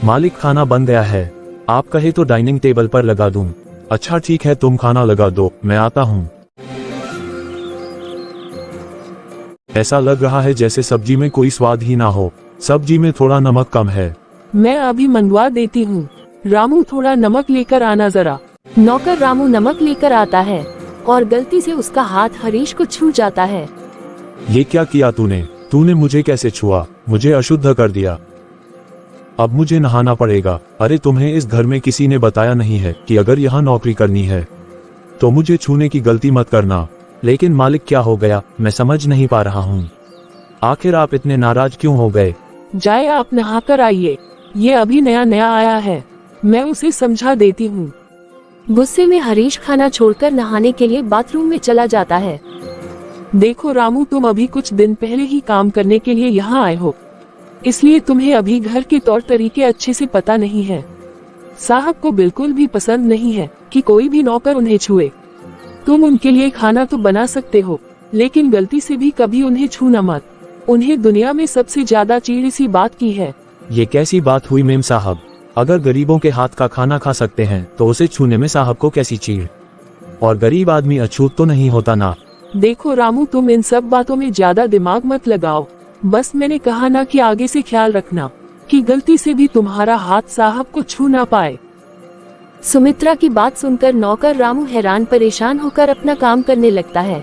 मालिक खाना बन गया है, आप कहे तो डाइनिंग टेबल पर लगा दूं। अच्छा ठीक है, तुम खाना लगा दो, मैं आता हूँ। ऐसा लग रहा है जैसे सब्जी में कोई स्वाद ही ना हो, सब्जी में थोड़ा नमक कम है। मैं अभी मंगवा देती हूँ। रामू थोड़ा नमक लेकर आना जरा। नौकर रामू नमक लेकर आता है और गलती से उसका हाथ हरीश को छू जाता है। ये क्या किया तूने मुझे कैसे छुआ? मुझे अशुद्ध कर दिया। अब मुझे नहाना पड़ेगा। अरे तुम्हें इस घर में किसी ने बताया नहीं है कि अगर यहाँ नौकरी करनी है तो मुझे छूने की गलती मत करना। लेकिन मालिक क्या हो गया, मैं समझ नहीं पा रहा हूँ। आखिर आप इतने नाराज क्यों हो गए? जाए आप नहा कर आइए, ये अभी नया आया है, मैं उसे समझा देती हूँ। गुस्से में हरीश खाना छोड़कर नहाने के लिए बाथरूम में चला जाता है। देखो रामू, तुम अभी कुछ दिन पहले ही काम करने के लिए यहाँ आए हो, इसलिए तुम्हें अभी घर के तौर तरीके अच्छे से पता नहीं है। साहब को बिल्कुल भी पसंद नहीं है कि कोई भी नौकर उन्हें छुए। तुम उनके लिए खाना तो बना सकते हो, लेकिन गलती से भी कभी उन्हें छूना मत। उन्हें दुनिया में सबसे ज्यादा चीड़ इसी बात की है। ये कैसी बात हुई मेम साहब? अगर गरीबों के हाथ का खाना खा सकते हैं तो उसे छूने में साहब को कैसी चीड़? और गरीब आदमी अछूत तो नहीं होता ना। देखो रामू, तुम इन सब बातों में ज्यादा दिमाग मत लगाओ। बस मैंने कहा ना कि आगे से ख्याल रखना कि गलती से भी तुम्हारा हाथ साहब को छू ना पाए। सुमित्रा की बात सुनकर नौकर रामू हैरान परेशान होकर अपना काम करने लगता है।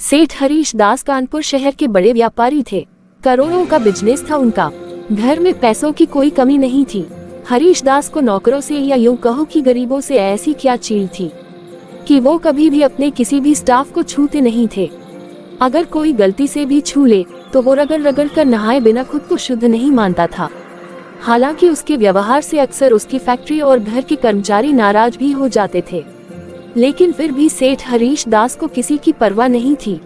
सेठ हरीश दास कानपुर शहर के बड़े व्यापारी थे। करोड़ों का बिजनेस था उनका। घर में पैसों की कोई कमी नहीं थी। हरीश दास को नौकरों से या यूं कहो कि गरीबों से ऐसी क्या चीड़ थी कि वो कभी भी अपने किसी भी स्टाफ को छूते नहीं थे। अगर कोई गलती से भी छू ले तो वो रगड़ कर नहाए बिना खुद को शुद्ध नहीं मानता था। हालांकि उसके व्यवहार से अक्सर उसकी फैक्ट्री और घर के कर्मचारी नाराज भी हो जाते थे, लेकिन फिर भी सेठ हरीश दास को किसी की परवाह नहीं थी।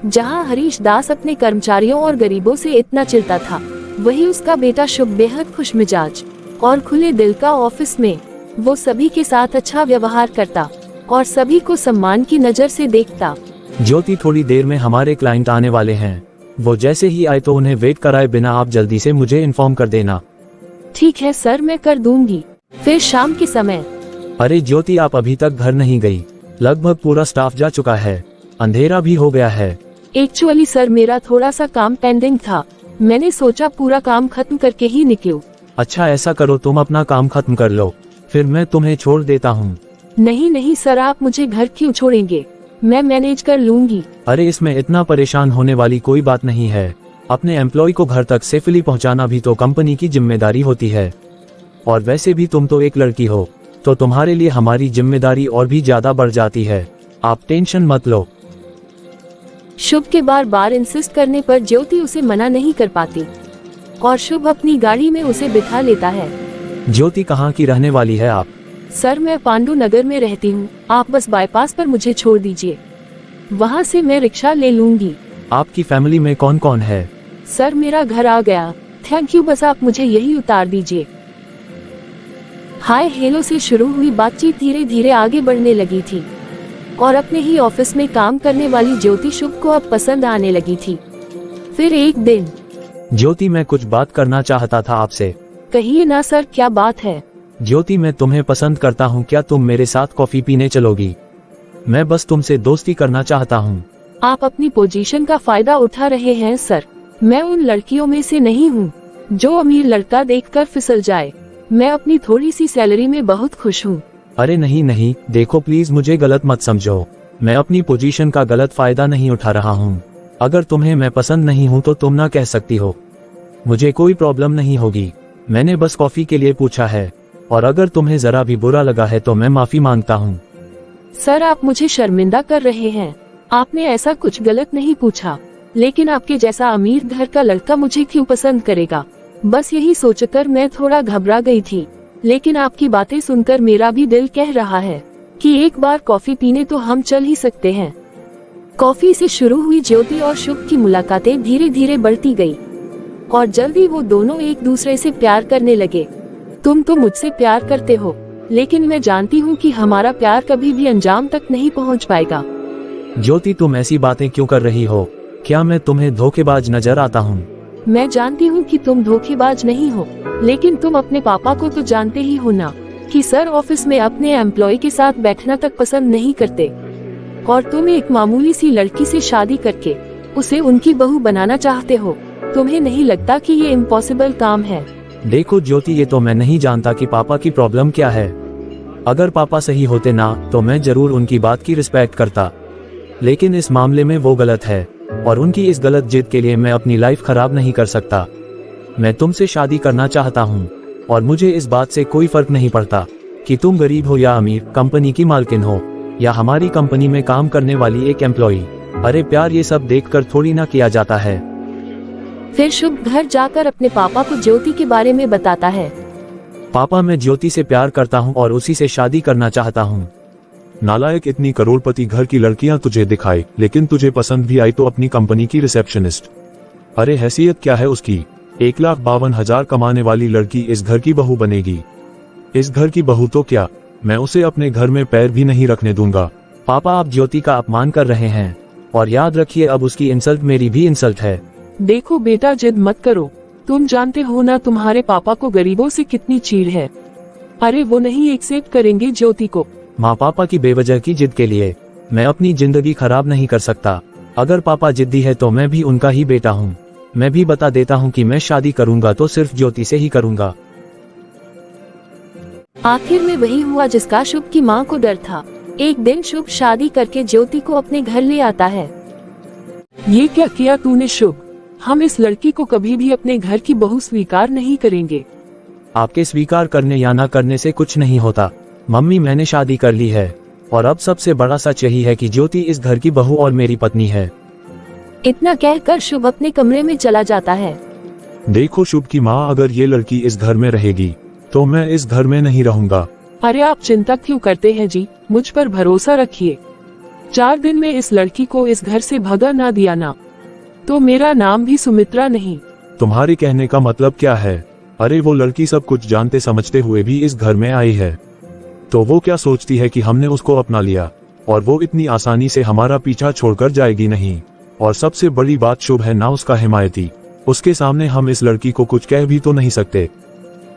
जहां हरीश दास अपने कर्मचारियों और गरीबों से इतना चिढ़ता था, वही उसका बेटा शुभ बेहद खुशमिजाज और खुले दिल का। ऑफिस में वो सभी के साथ अच्छा व्यवहार करता और सभी को सम्मान की नजर से देखता। ज्योति, थोड़ी देर में हमारे क्लाइंट आने वाले हैं, वो जैसे ही आए तो उन्हें वेट कराए बिना आप जल्दी से मुझे इन्फॉर्म कर देना। ठीक है सर, मैं कर दूंगी। फिर शाम के समय। अरे ज्योति, आप अभी तक घर नहीं गई? लगभग पूरा स्टाफ जा चुका है, अंधेरा भी हो गया है। एक्चुअली सर, मेरा थोड़ा सा काम पेंडिंग था, मैंने सोचा पूरा काम खत्म करके ही निकलूं। अच्छा ऐसा करो, तुम अपना काम खत्म कर लो, फिर मैं तुम्हें छोड़ देता हूँ। नहीं सर, आप मुझे घर क्यों छोड़ेंगे, मैं मैनेज कर लूंगी। अरे इसमें इतना परेशान होने वाली कोई बात नहीं है। अपने एम्प्लॉय को घर तक सेफली पहुंचाना भी तो कंपनी की जिम्मेदारी होती है। और वैसे भी तुम तो एक लड़की हो, तो तुम्हारे लिए हमारी जिम्मेदारी और भी ज्यादा बढ़ जाती है। आप टेंशन मत लो। शुभ के बार इंसिस्ट करने पर ज्योति उसे मना नहीं कर पाती और शुभ अपनी गाड़ी में उसे बिठा लेता है। ज्योति, कहाँ की रहने वाली है आप? सर, मैं पांडु नगर में रहती हूँ, आप बस बाईपास पर मुझे छोड़ दीजिए, वहाँ से मैं रिक्शा ले लूंगी। आपकी फैमिली में कौन कौन है? सर, मेरा घर आ गया, थैंक यू, बस आप मुझे यही उतार दीजिए। हाय हेलो से शुरू हुई बातचीत धीरे धीरे आगे बढ़ने लगी थी और अपने ही ऑफिस में काम करने वाली ज्योति शुभ को अब पसंद आने लगी थी। फिर एक दिन। ज्योति, मैं कुछ बात करना चाहता था आपसे। कहिए ना सर, क्या बात है? ज्योति, मैं तुम्हें पसंद करता हूँ, क्या तुम मेरे साथ कॉफी पीने चलोगी? मैं बस तुमसे दोस्ती करना चाहता हूँ। आप अपनी पोजीशन का फायदा उठा रहे हैं सर। मैं उन लड़कियों में से नहीं हूँ जो अमीर लड़का देखकर फिसल जाए। मैं अपनी थोड़ी सी सैलरी में बहुत खुश हूँ। अरे नहीं, देखो प्लीज मुझे गलत मत समझो, मैं अपनी पोजीशन का गलत फायदा नहीं उठा रहा हूँ। अगर तुम्हें मैं पसंद नहीं हूँ तो तुम ना कह सकती हो, मुझे कोई प्रॉब्लम नहीं होगी। मैंने बस कॉफी के लिए पूछा है, और अगर तुम्हें जरा भी बुरा लगा है तो मैं माफी मांगता हूँ। सर, आप मुझे शर्मिंदा कर रहे हैं, आपने ऐसा कुछ गलत नहीं पूछा, लेकिन आपके जैसा अमीर घर का लड़का मुझे क्यों पसंद करेगा, बस यही सोचकर मैं थोड़ा घबरा गई थी। लेकिन आपकी बातें सुनकर मेरा भी दिल कह रहा है कि एक बार कॉफी पीने तो हम चल ही सकते हैं। कॉफी से शुरू हुई ज्योति और शुभ की मुलाकातें धीरे धीरे बढ़ती गई और जल्दी वो दोनों एक दूसरे से प्यार करने लगे। तुम तो मुझसे प्यार करते हो, लेकिन मैं जानती हूँ कि हमारा प्यार कभी भी अंजाम तक नहीं पहुँच पाएगा। ज्योति, तुम ऐसी बातें क्यों कर रही हो? क्या मैं तुम्हें धोखेबाज नजर आता हूँ? मैं जानती हूँ कि तुम धोखेबाज नहीं हो, लेकिन तुम अपने पापा को तो जानते ही हो ना कि सर ऑफिस में अपने एम्प्लॉय के साथ बैठना तक पसंद नहीं करते, और तुम एक मामूली सी लड़की से शादी करके उसे उनकी बहू बनाना चाहते हो। तुम्हें नहीं लगता कि ये इम्पॉसिबल काम है? देखो ज्योति, ये तो मैं नहीं जानता कि पापा की प्रॉब्लम क्या है। अगर पापा सही होते ना तो मैं जरूर उनकी बात की रिस्पेक्ट करता, लेकिन इस मामले में वो गलत है और उनकी इस गलत जिद के लिए मैं अपनी लाइफ खराब नहीं कर सकता। मैं तुमसे शादी करना चाहता हूँ और मुझे इस बात से कोई फर्क नहीं पड़ता कि तुम गरीब हो या अमीर, कंपनी की मालकिन हो या हमारी कंपनी में काम करने वाली एक एम्प्लॉई। अरे प्यार ये सब देखकर थोड़ी ना किया जाता है। फिर शुभ घर जाकर अपने पापा को ज्योति के बारे में बताता है। पापा, मैं ज्योति से प्यार करता हूँ और उसी से शादी करना चाहता हूँ। नालायक, इतनी करोड़पति घर की लड़कियां तुझे दिखाई, लेकिन तुझे पसंद भी आई तो अपनी कंपनी की रिसेप्शनिस्ट। अरे हैसियत क्या है उसकी? 1,52,000 कमाने वाली लड़की इस घर की बहू बनेगी। इस घर की बहू तो क्या, मैं उसे अपने घर में पैर भी नहीं रखने दूंगा। पापा, आप ज्योति का अपमान कर रहे हैं और याद रखिए अब उसकी इंसल्ट मेरी भी इंसल्ट है। देखो बेटा, जिद मत करो। तुम जानते हो ना तुम्हारे पापा को गरीबों से कितनी चीड़ है। अरे वो नहीं एक्सेप्ट करेंगे ज्योति को। माँ पापा की बेवजह की जिद के लिए मैं अपनी जिंदगी खराब नहीं कर सकता। अगर पापा जिद्दी है तो मैं भी उनका ही बेटा हूँ। मैं भी बता देता हूँ कि मैं शादी करूँगा तो सिर्फ ज्योति से ही करूँगा। आखिर में वही हुआ जिसका शुभ की माँ को डर था। एक दिन शुभ शादी करके ज्योति को अपने घर ले आता है। ये क्या किया तूने शुभ? हम इस लड़की को कभी भी अपने घर की बहू स्वीकार नहीं करेंगे। आपके स्वीकार करने या ना करने से कुछ नहीं होता। मम्मी, मैंने शादी कर ली है और अब सबसे बड़ा सच यही है कि ज्योति इस घर की बहू और मेरी पत्नी है। इतना कहकर शुभ अपने कमरे में चला जाता है। देखो शुभ की माँ, अगर ये लड़की इस घर में रहेगी तो मैं इस घर में नहीं रहूंगा। अरे आप चिंता क्यों करते हैं जी, मुझ पर भरोसा रखिए। 4 दिन में इस लड़की को इस घर से भगा ना दिया ना तो मेरा नाम भी सुमित्रा नहीं। तुम्हारे कहने का मतलब क्या है? अरे वो लड़की सब कुछ जानते समझते हुए भी इस घर में आई है, तो वो क्या सोचती है कि हमने उसको अपना लिया और वो इतनी आसानी से हमारा पीछा छोड़कर जाएगी नहीं। और सबसे बड़ी बात शुभ है ना उसका हिमायती, उसके सामने हम इस लड़की को कुछ कह भी तो नहीं सकते।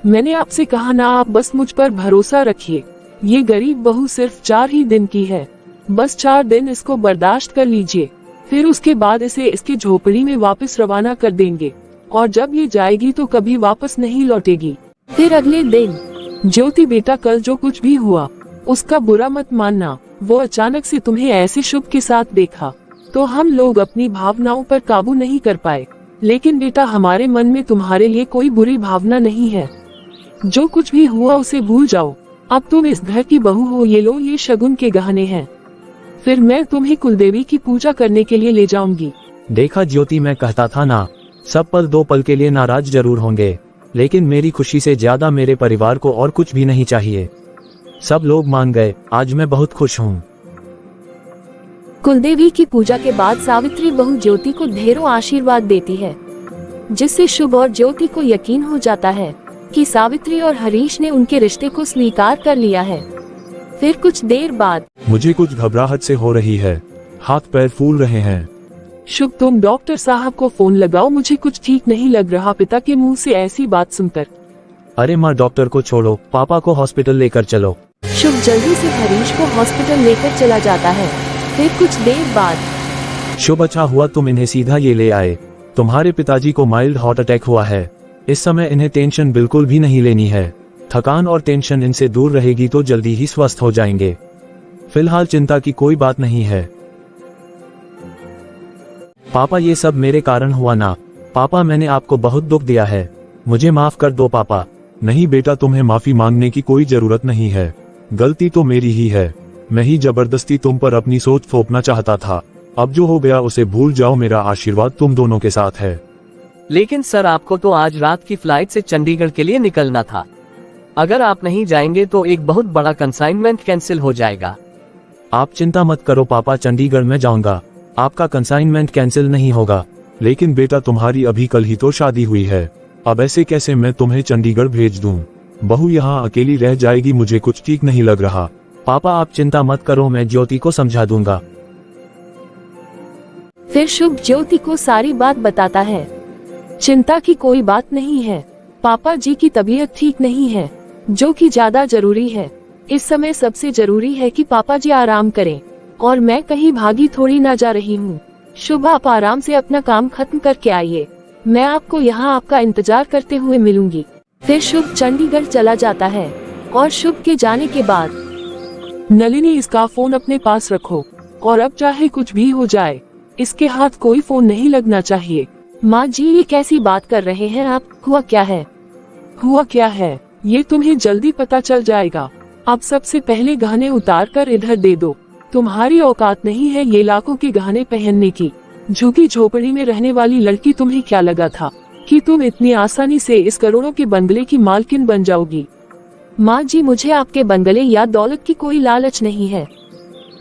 मैंने आपसे कहा ना, आप बस मुझ पर भरोसा रखिए। ये गरीब बहू सिर्फ 4 ही दिन की है, बस 4 दिन इसको बर्दाश्त कर लीजिए, फिर उसके बाद इसे इसकी झोपड़ी में वापस रवाना कर देंगे और जब ये जाएगी तो कभी वापस नहीं लौटेगी। फिर अगले दिन ज्योति बेटा, कल जो कुछ भी हुआ उसका बुरा मत मानना। वो अचानक से तुम्हें ऐसे शुभ के साथ देखा तो हम लोग अपनी भावनाओं पर काबू नहीं कर पाए, लेकिन बेटा हमारे मन में तुम्हारे लिए कोई बुरी भावना नहीं है। जो कुछ भी हुआ उसे भूल जाओ। अब तुम इस घर की बहू हो, ये लो, ये शगुन के गहने हैं। फिर मैं तुम्हें कुलदेवी की पूजा करने के लिए ले जाऊंगी। देखा ज्योति, मैं कहता था ना, सब पल 2 पल के लिए नाराज जरूर होंगे, लेकिन मेरी खुशी से ज्यादा मेरे परिवार को और कुछ भी नहीं चाहिए। सब लोग मान गए, आज मैं बहुत खुश हूँ। कुलदेवी की पूजा के बाद सावित्री बहू ज्योति को ढेरों आशीर्वाद देती है, जिससे शुभ और ज्योति को यकीन हो जाता है कि सावित्री और हरीश ने उनके रिश्ते को स्वीकार कर लिया है। फिर कुछ देर बाद मुझे कुछ घबराहट से हो रही है, हाथ पैर फूल रहे हैं। शुभ, तुम डॉक्टर साहब को फोन लगाओ, मुझे कुछ ठीक नहीं लग रहा पिता के मुंह से ऐसी बात सुनकर। अरे माँ, डॉक्टर को छोड़ो, पापा को हॉस्पिटल लेकर चलो। शुभ जल्दी से हरीश को हॉस्पिटल लेकर चला जाता है। फिर कुछ देर बाद शुभ, अच्छा हुआ तुम इन्हें सीधा ये ले आए। तुम्हारे पिताजी को माइल्ड हार्ट अटैक हुआ है। इस समय इन्हें टेंशन बिल्कुल भी नहीं लेनी है। थकान और टेंशन इनसे दूर रहेगी तो जल्दी ही स्वस्थ हो जाएंगे। फिलहाल चिंता की कोई बात नहीं है। पापा, ये सब मेरे कारण हुआ ना। पापा, मैंने आपको बहुत दुख दिया है, मुझे माफ कर दो पापा। नहीं बेटा, तुम्हें माफी मांगने की कोई जरूरत नहीं है, गलती तो मेरी ही है। मैं ही जबरदस्ती तुम पर अपनी सोच थोपना चाहता था। अब जो हो गया उसे भूल जाओ, मेरा आशीर्वाद तुम दोनों के साथ है। लेकिन सर, आपको तो आज रात की फ्लाइट से चंडीगढ़ के लिए निकलना था। अगर आप नहीं जाएंगे तो एक बहुत बड़ा कंसाइनमेंट कैंसिल हो जाएगा। आप चिंता मत करो पापा, चंडीगढ़ में जाऊंगा, आपका कंसाइनमेंट कैंसिल नहीं होगा। लेकिन बेटा, तुम्हारी अभी कल ही तो शादी हुई है, अब ऐसे कैसे मैं तुम्हें चंडीगढ़ भेज दूं? बहू यहाँ अकेली रह जाएगी, मुझे कुछ ठीक नहीं लग रहा। पापा, आप चिंता मत करो, मैं ज्योति को समझा दूंगा। फिर शुभ ज्योति को सारी बात बताता है। चिंता की कोई बात नहीं है, पापा जी की तबीयत ठीक नहीं है, जो कि ज्यादा जरूरी है। इस समय सबसे जरूरी है कि पापा जी आराम करें, और मैं कहीं भागी थोड़ी ना जा रही हूँ। शुभ, आप आराम से अपना काम खत्म करके आइए, मैं आपको यहाँ आपका इंतजार करते हुए मिलूंगी। फिर शुभ चंडीगढ़ चला जाता है, और शुभ के जाने के बाद नलिनी, इसका फोन अपने पास रखो, और अब चाहे कुछ भी हो जाए इसके हाथ कोई फोन नहीं लगना चाहिए। माँ जी, ये कैसी बात कर रहे हैं आप? हुआ क्या है? हुआ क्या है ये तुम्हें जल्दी पता चल जाएगा। अब सबसे पहले गहने उतार कर इधर दे दो। तुम्हारी औकात नहीं है ये लाखों के गहने पहनने की। झुकी झोपड़ी में रहने वाली लड़की, तुम्हें क्या लगा था कि तुम इतनी आसानी से इस करोड़ों के बंगले की मालकिन बन जाओगी? माँ जी, मुझे आपके बंगले या दौलत की कोई लालच नहीं है,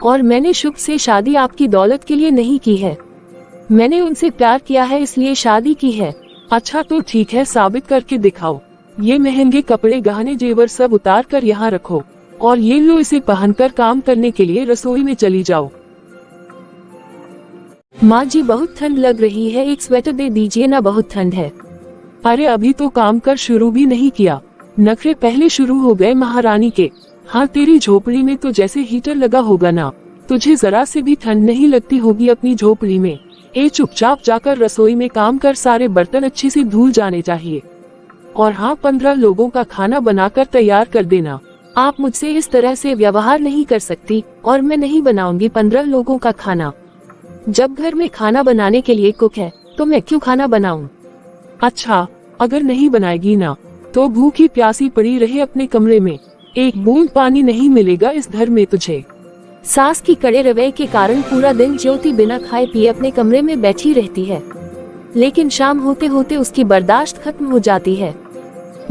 और मैंने शुभ से शादी आपकी दौलत के लिए नहीं की है। मैंने उनसे प्यार किया है, इसलिए शादी की है। अच्छा तो ठीक है, साबित करके दिखाओ। ये महंगे कपड़े, गहने, जेवर सब उतार कर यहाँ रखो, और ये लो, इसे पहनकर काम करने के लिए रसोई में चली जाओ। माँ जी, बहुत ठंड लग रही है, एक स्वेटर दे दीजिए ना, बहुत ठंड है। अरे अभी तो काम कर शुरू भी नहीं किया, नखरे पहले शुरू हो गए महारानी के। हाँ, तेरी झोपड़ी में तो जैसे हीटर लगा होगा ना, तुझे जरा से भी ठंड नहीं लगती होगी अपनी झोपड़ी में। ए, चुपचाप जाकर रसोई में काम कर, सारे बर्तन अच्छे से धुल जाने चाहिए। और हाँ, 15 लोगों का खाना बनाकर तैयार कर देना। आप मुझसे इस तरह से व्यवहार नहीं कर सकती, और मैं नहीं बनाऊंगी 15 लोगों का खाना। जब घर में खाना बनाने के लिए कुक है, तो मैं क्यों खाना बनाऊं? अच्छा, अगर नहीं बनाएगी ना, तो भूखी प्यासी पड़ी रहे अपने कमरे में, एक बूंद पानी नहीं मिलेगा इस घर में तुझे। सास की कड़े रवैये के कारण पूरा दिन ज्योति बिना खाए पिए अपने कमरे में बैठी रहती है, लेकिन शाम होते होते उसकी बर्दाश्त खत्म हो जाती है।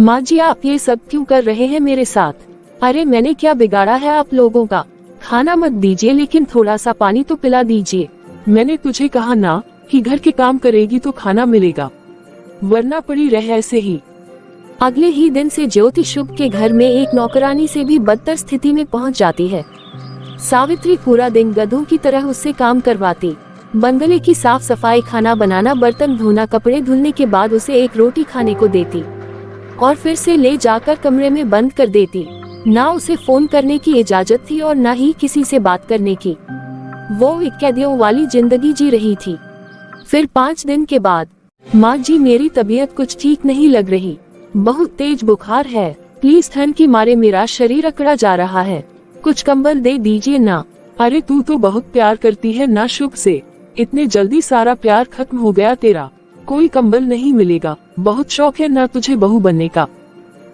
माँ जी, आप ये सब क्यों कर रहे हैं मेरे साथ? अरे मैंने क्या बिगाड़ा है आप लोगों का? खाना मत दीजिए, लेकिन थोड़ा सा पानी तो पिला दीजिए। मैंने तुझे कहा ना कि घर के काम करेगी तो खाना मिलेगा, वरना पड़ी रह ऐसे ही। अगले ही दिन से ज्योति शुभ के घर में एक नौकरानी से भी बदतर स्थिति में पहुंच जाती है। सावित्री पूरा दिन गधों की तरह उससे काम करवाती, बंगले की साफ सफाई, खाना बनाना, बर्तन धोना, कपड़े धुलने के बाद उसे एक रोटी खाने को देती, और फिर से ले जाकर कमरे में बंद कर देती। ना उसे फोन करने की इजाजत थी और ना ही किसी से बात करने की। वो एक कैदियों वाली जिंदगी जी रही थी। फिर 5 दिन के बाद, माँ जी, मेरी तबीयत कुछ ठीक नहीं लग रही, बहुत तेज बुखार है, प्लीज ठंड की मारे मेरा शरीर अकड़ा जा रहा है, कुछ कंबल दे दीजिए ना। अरे तू तो बहुत प्यार करती है ना शुभ से, इतने जल्दी सारा प्यार खत्म हो गया तेरा? कोई कंबल नहीं मिलेगा, बहुत शौक है ना तुझे बहू बनने का,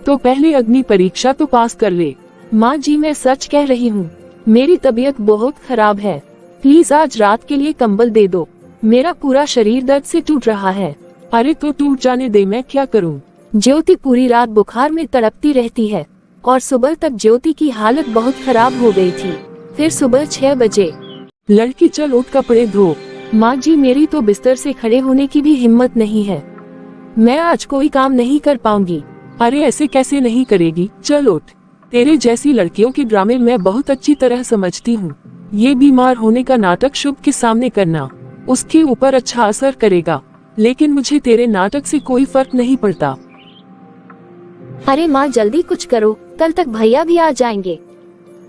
तो पहले अग्नि परीक्षा तो पास कर ले। माँ जी, मैं सच कह रही हूँ, मेरी तबीयत बहुत खराब है, प्लीज आज रात के लिए कंबल दे दो, मेरा पूरा शरीर दर्द से टूट रहा है। अरे तो टूट जाने दे, मैं क्या करूँ? ज्योति पूरी रात बुखार में तड़पती रहती है, और सुबह तक ज्योति की हालत बहुत खराब हो गई थी। फिर सुबह 6 बजे, लड़की चल उठ, कपड़े धो। माँ जी, मेरी तो बिस्तर से खड़े होने की भी हिम्मत नहीं है, मैं आज कोई काम नहीं कर पाऊंगी। अरे ऐसे कैसे नहीं करेगी, चल उठ। तेरे जैसी लड़कियों के ड्रामे मैं बहुत अच्छी तरह समझती हूँ। ये बीमार होने का नाटक शुभ के सामने करना उसके ऊपर अच्छा असर करेगा, लेकिन मुझे तेरे नाटक से कोई फर्क नहीं पड़ता। अरे माँ, जल्दी कुछ करो, कल तक भैया भी आ जाएंगे।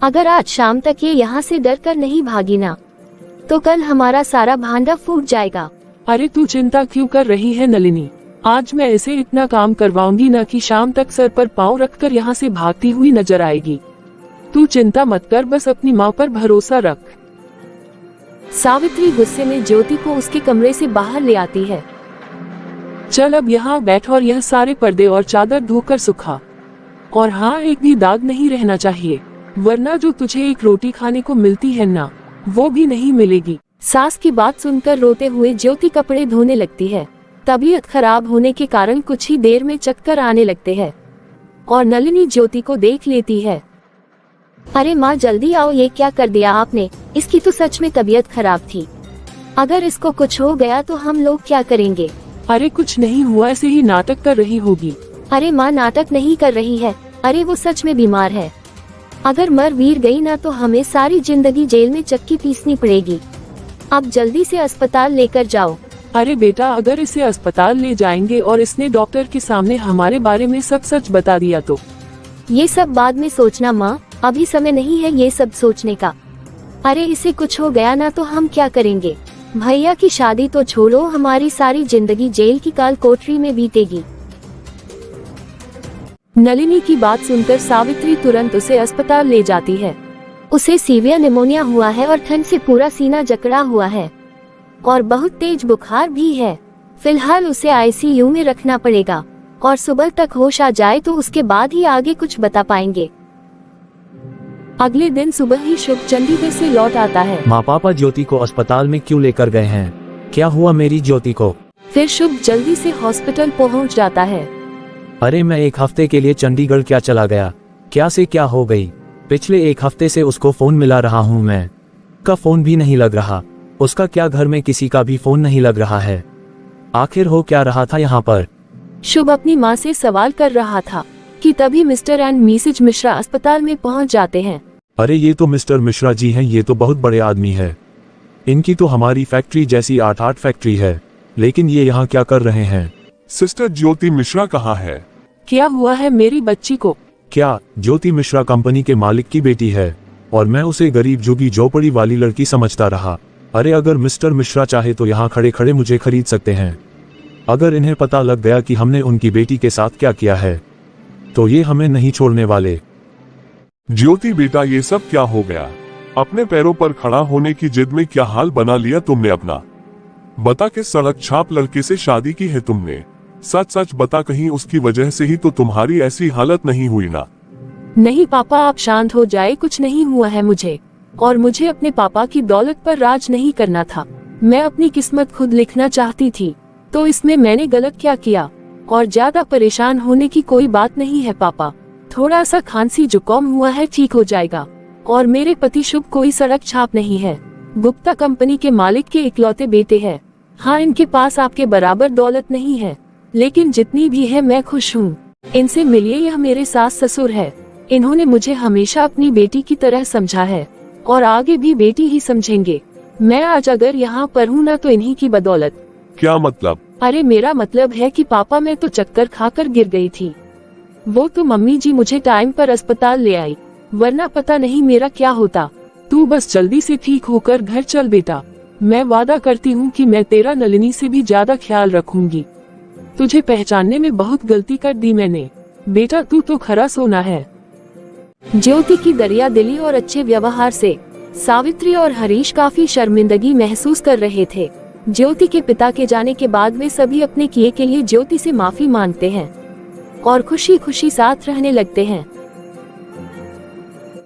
अगर आज शाम तक ये यहाँ से डर कर नहीं भागी ना, तो कल हमारा सारा भांडा फूट जाएगा। अरे तू चिंता क्यों कर रही है नलिनी, आज मैं इसे इतना काम करवाऊंगी ना कि शाम तक सर पर पाँव रखकर यहाँ से भागती हुई नजर आएगी। तू चिंता मत कर, बस अपनी माँ पर भरोसा रख। सावित्री गुस्से में ज्योति को उसके कमरे से बाहर ले आती है। चल अब यहाँ बैठ और यह सारे पर्दे और चादर धोकर सुखा, और हाँ, एक भी दाग नहीं रहना चाहिए, वरना जो तुझे एक रोटी खाने को मिलती है ना, वो भी नहीं मिलेगी। सास की बात सुनकर रोते हुए ज्योति कपड़े धोने लगती है। तबीयत खराब होने के कारण कुछ ही देर में चक्कर आने लगते हैं, और नलिनी ज्योति को देख लेती है। अरे माँ, जल्दी आओ, ये क्या कर दिया आपने? इसकी तो सच में तबीयत खराब थी, अगर इसको कुछ हो गया तो हम लोग क्या करेंगे? अरे कुछ नहीं हुआ, ऐसे ही नाटक कर रही होगी। अरे माँ, नाटक नहीं कर रही है, अरे वो सच में बीमार है, अगर मर वीर गई ना तो हमें सारी जिंदगी जेल में चक्की पीसनी पड़ेगी। अब जल्दी से अस्पताल लेकर जाओ। अरे बेटा, अगर इसे अस्पताल ले जाएंगे और इसने डॉक्टर के सामने हमारे बारे में सब सच बता दिया तो? ये सब बाद में सोचना माँ, अभी समय नहीं है ये सब सोचने का। अरे इसे कुछ हो गया ना तो हम क्या करेंगे? भैया की शादी तो छोड़ो, हमारी सारी जिंदगी जेल की काल कोठरी में बीतेगी। नलिनी की बात सुनकर सावित्री तुरंत उसे अस्पताल ले जाती है। उसे सीवियर निमोनिया हुआ है और ठंड से पूरा सीना जकड़ा हुआ है और बहुत तेज बुखार भी है। फिलहाल उसे आईसीयू में रखना पड़ेगा और सुबह तक होश आ जाए तो उसके बाद ही आगे कुछ बता पाएंगे। अगले दिन सुबह ही शुभ चंडीगढ़ से लौट आता है। माँ पापा ज्योति को अस्पताल में क्यों लेकर गए हैं? क्या हुआ मेरी ज्योति को? फिर शुभ जल्दी से हॉस्पिटल पहुंच जाता है। अरे मैं एक हफ्ते के लिए चंडीगढ़ क्या चला गया? क्या से क्या हो गई? पिछले एक हफ्ते से उसको फोन मिला रहा हूँ मैं, का फोन भी नहीं लग रहा। उसका क्या घर में किसी का भी फोन नहीं लग रहा है? आखिर हो क्या रहा था यहाँ पर? शुभ अपनी माँ से सवाल कर रहा था कि तभी मिस्टर एंड मिसेज मिश्रा अस्पताल में पहुंच जाते हैं। अरे ये तो मिस्टर मिश्रा जी हैं, ये तो बहुत बड़े आदमी है। इनकी तो हमारी फैक्ट्री जैसी 8-8 फैक्ट्री है, लेकिन ये यहाँ क्या कर रहे हैं? सिस्टर ज्योति मिश्रा कहाँ है? क्या हुआ है मेरी बच्ची को? क्या ज्योति मिश्रा कंपनी के मालिक की बेटी है और मैं उसे गरीब झुग्गी झोपड़ी वाली लड़की समझता रहा। अरे अगर मिस्टर मिश्रा चाहे तो यहाँ खड़े खड़े मुझे खरीद सकते हैं। अगर इन्हें पता लग गया कि हमने उनकी बेटी के साथ क्या किया है तो ये हमें नहीं छोड़ने वाले। ज्योति बेटा, ये सब क्या हो गया? अपने पैरों पर खड़ा होने की जिद में क्या हाल बना लिया तुमने अपना? बता के सड़क छाप लड़के से शादी की है तुमने? सच सच बता, कहीं उसकी वजह से ही तो तुम्हारी ऐसी हालत नहीं हुई ना? नहीं पापा, आप शांत हो जाए, कुछ नहीं हुआ है मुझे। और मुझे अपने पापा की दौलत पर राज नहीं करना था। मैं अपनी किस्मत खुद लिखना चाहती थी, तो इसमें मैंने गलत क्या किया? और ज्यादा परेशान होने की कोई बात नहीं है पापा। थोड़ा सा खांसी जुकाम हुआ है, ठीक हो जाएगा। और मेरे पति शुभ कोई सड़क छाप नहीं है, गुप्ता कंपनी के मालिक के इकलौते बेटे हैं। हाँ, इनके पास आपके बराबर दौलत नहीं है, लेकिन जितनी भी है मैं खुश हूँ। इनसे मिलिए, यह मेरे सास ससुर है। इन्होंने मुझे हमेशा अपनी बेटी की तरह समझा है और आगे भी बेटी ही समझेंगे। मैं आज अगर यहाँ पर हूँ ना तो इन्हीं की बदौलत। क्या मतलब? अरे मेरा मतलब है कि पापा, मैं तो चक्कर खाकर गिर गई थी। वो तो मम्मी जी मुझे टाइम पर अस्पताल ले आई, वरना पता नहीं मेरा क्या होता। तू बस जल्दी से ठीक होकर घर चल बेटा। मैं वादा करती हूँ कि मैं तेरा नलिनी से भी ज्यादा ख्याल रखूंगी। तुझे पहचानने में बहुत गलती कर दी मैंने बेटा, तू तो खरा सोना है। ज्योति की दरिया दिली और अच्छे व्यवहार से सावित्री और हरीश काफी शर्मिंदगी महसूस कर रहे थे। ज्योति के पिता के जाने के बाद वे सभी अपने किए के लिए ज्योति से माफी मांगते हैं और खुशी खुशी साथ रहने लगते हैं।